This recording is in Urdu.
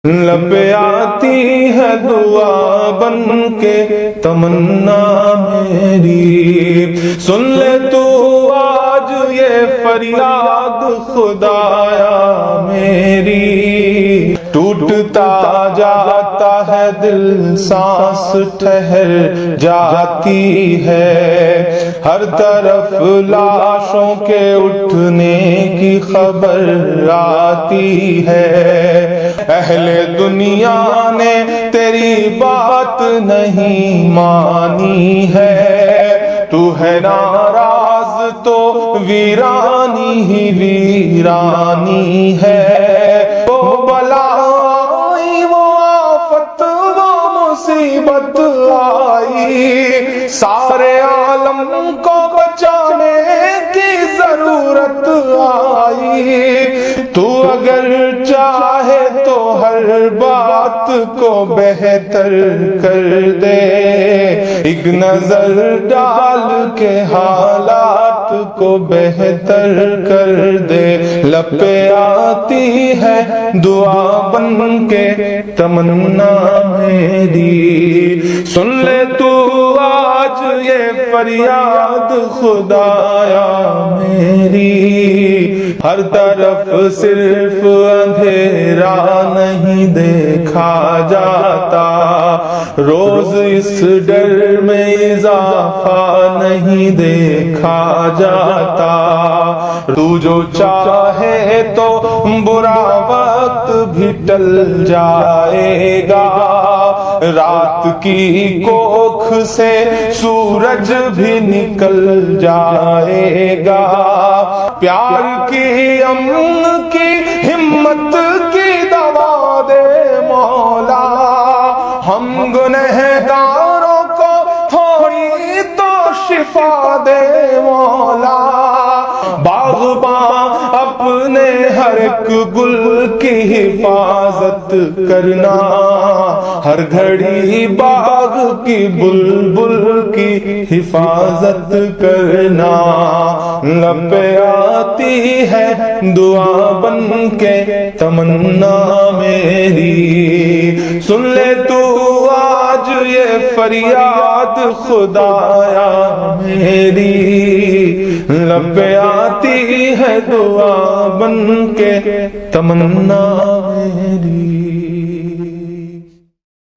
لب آتی ہے دعا بن کے تمنا میری، سن لے تو آج یہ فریاد خدایا میری۔ ٹوٹتا جاتا ہے دل، سانس ٹھہر جاتی ہے، ہر طرف لاشوں کے اٹھنے کی خبر آتی ہے۔ اہل دنیا نے تیری بات نہیں مانی ہے، تو ہے ناراض تو ویرانی ہی ویرانی ہے۔ وہ بلا آئی، وہ آفت، وہ مصیبت آئی، سارے عالم کو بچانے کی ضرورت آئی۔ تو اگر چاہے تو ہر بات کو بہتر کر دے، ایک نظر ڈال کے حالات کو بہتر کر دے۔ لب پہ آتی ہے دعا بن کے تمنا میری، سن لے تو آج یہ فریاد خدایا میری۔ ہر طرف صرف اندھیرا نہیں دیکھا جاتا، روز اس ڈر میں اضافہ نہیں دیکھا جاتا۔ تو جو چاہے تو برا وقت بھی ٹل جائے گا، رات کی کوکھ سے سورج بھی نکل جائے گا۔ پیار کی، امن کی، ہمت کی دوا دے مولا، ہم گنہگاروں کو تھوڑی تو شفا دے مولا۔ باغباں اپنے ہر ایک گل کی حفاظت کرنا، ہر گھڑی باغ کی بلبل کی حفاظت کرنا۔ لب پہ آتی ہے دعا بن کے تمنا میری، سن لے تو آج یہ فریاد خدایا میری۔ لب پہ آتی ہے دعا بن کے تمنا میری۔